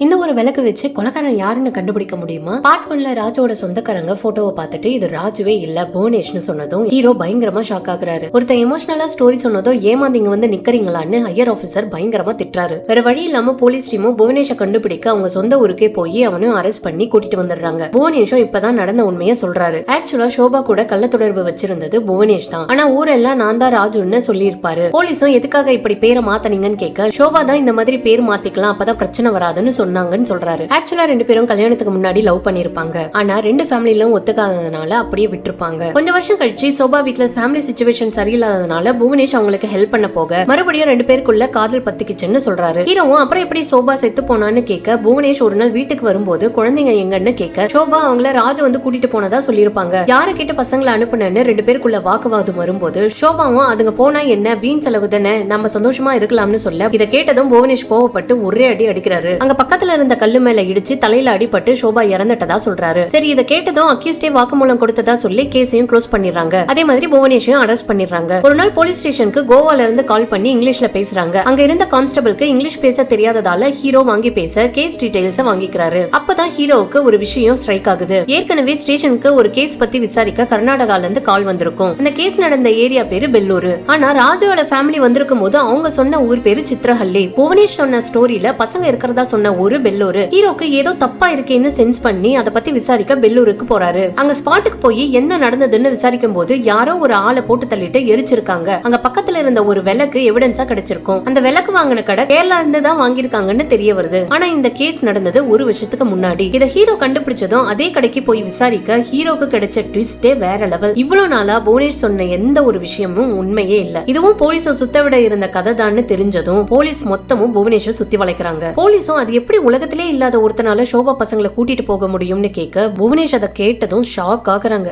இந்த ஒரு விளக்கு வச்சு கொலைக்காரன் யாருன்னு கண்டுபிடிக்க முடியுமா? பார்ட் 1ல ராஜோட சொந்தக்காரங்க போட்டோவை பார்த்துட்டு இது ராஜுவே இல்ல புவனேஷ்னு சொன்னதும் ஹீரோ பயங்கரமா ஷாக் ஆகுறாரு. ஒருத்தன் எமோஷனலா ஸ்டோரி சொன்னதும் ஏமாந்தீங்க வந்து நிக்கிறீங்களான்னு ஹையர் ஆபீசர் பயங்கரமா திட்டுறாரு. வேற வழி இல்லாம போலீஸ் டீமும் புவனேஷை கண்டுபிடிக்க அவங்க சொந்த ஊருக்கே போய் அவனும் அரெஸ்ட் பண்ணி கூட்டிட்டு வந்துடுறாங்க. புவனேஷும் இப்பதான் நடந்த உண்மையை சொல்றாரு. ஆக்சுவலா சோபா கூட கள்ள தொடர்பு வச்சிருந்தது புவனேஷ் தான். ஆனா ஊரெல்லாம் நான் தான் ராஜுன்னு சொல்லியிருப்பாரு. போலீஸும் எதுக்காக இப்படி பேரை மாத்தனீங்கன்னு கேட்க சோபா தான் இந்த மாதிரி பேர் மாத்திக்கலாம் அப்பதான் பிரச்சனை வராதுன்னு சொன்னாங்கன்னு சொல்றாரு. ஆக்சுவலா ரெண்டு பேரும் கல்யாணத்துக்கு முன்னாடி லவ் பண்ணிருப்பாங்க. ஆனா ரெண்டு ஃபேமிலிலும் ஒத்துக்காததுனால அப்படியே விட்டுருப்பாங்க. கொஞ்சம் வருஷம் கழிச்சு சோபா வீட்ல ஃபேமிலி சிச்சுவேஷன் சரியில்லாததுனால புவனேஷ் அவங்களுக்கு ஹெல்ப் பண்ண போக மறுபடியும் ரெண்டு பேருக்குள்ள காதல் பத்திக்கிச்சுன்னு சொல்றாரு. ஹீரோவும் அப்புறம் எப்படி சோபா செத்து போனான்னு கேட்க புவனேஷ் ஒரு நாள் வீட்டுக்கு வரும்போது குழந்தைங்க எங்கன்னு கேட்க சோபா அவங்கள ராஜு வந்து கூட்டிட்டு போனதா சொல்லிருப்பாங்க. யாரு கிட்ட பசங்களை அனுப்புனன்னு ரெண்டு பேருக்குள்ள வாக்குவாதம் வரும்போது சோபாவும் அதுங்க போனா என்ன வீண் செலவு தானே நம்ம சந்தோஷமா இருக்கலாம்னு சொல்ல இதை கேட்டதும் புவனேஷ் கோவப்பட்டு ஒரே அடி அடிக்கிறாரு. அங்க பக்கத்துல இருந்த கல்லு மேல இடிச்சு தலையில அடிபட்டு சோபா இறந்துட்டதா சொல்றாரு. சரி இதை கேட்டதும் அக்யூஸ்டே வாக்குமூலம் கொடுத்ததா சொல்லி கேஸையும் க்ளோஸ் பண்ணிடுறாங்க. அதே மாதிரி புவனேஷையும் அரெஸ்ட் பண்ணிடுறாங்க. ஒரு நாள் போலீஸ் ஸ்டேஷனுக்கு கோவால இருந்து கால் பண்ணி இங்கிலீஷ்ல பேசுறாங்க. அங்க இருந்த கான்ஸ்டபிளுக்கு இங்கிலீஷ் பேச தெரியாததால ஹீரோ வாங்கி பேச கேஸ் டீடைல்ஸ் வாங்கிக்கிறாரு. அப்பதான் ஹீரோவுக்கு ஒரு விஷயம் ஸ்ட்ரைக் ஆகுது. ஏற்கனவே ஸ்டேஷனுக்கு ஒரு கேஸ் பத்தி விசாரிக்க கர்நாடகால இருந்து கால் வந்திருக்கும். அந்த கேஸ் நடந்த ஏரியா பேரு பெல்லூரு. ஆனா ராஜுவோட ஃபேமிலி வந்திருக்கும் போது அவங்க சொன்ன ஊர் பேரு சித்ரஹள்ளி. புவனேஷ் சொன்ன ஸ்டோரியில பசங்க இருக்கிறதா சொன்ன ஊரு பெல்லூரு. ஹீரோக்கு ஏதோ தப்பா இருக்கேன்னு சென்ஸ் பண்ணி அதை பத்தி விசாரிக்க பெல்லூருக்கு போறாரு. அங்க ஸ்பாட்டுக்கு போய் என்ன நடந்ததுன்னு விசாரிக்கும் போது யாரோ ஒரு ஆளை போட்டு தள்ளிட்டு எரிச்சிருக்காங்க. அங்க பக்கத்துல இருந்த ஒரு விளக்கு எவிடன்ஸா கிடைச்சிருக்கும். அந்த விளக்கு வாங்கின கடை கேரளா இருந்து தான் வாங்கிருக்காங்கன்னு தெரிய வருது. ஆனா இந்த கேஸ் நடந்தது ஒரு வருஷத்துக்கு முன்னாடி. இத ஹீரோ கண்டுபிடிச்சதும் அதே கடைக்கு போய் விசாரிக்க ஹீரோக்கு கிடைச்ச ட்விஸ்டே வேற லெவல். இவ்வளவு நாளா புவனேஷ் சொன்ன எந்த ஒரு விஷயமும் உண்மையே இல்ல. இதுவும் போலீஸ சுத்த விட இருந்த கதை தான் தெரிஞ்சதும் போலீஸ் மொத்தமும் புவனேஷை சுத்தி வளைக்கிறாங்க. போலீஸும் அது எப்படி உலகத்திலே இல்லாத ஒருத்தனால சோபா பசங்களை கூட்டிட்டு போக முடியும்னு கேட்க புவனேஷ் அதை கேட்டதும் ஷாக் ஆகுறாங்க.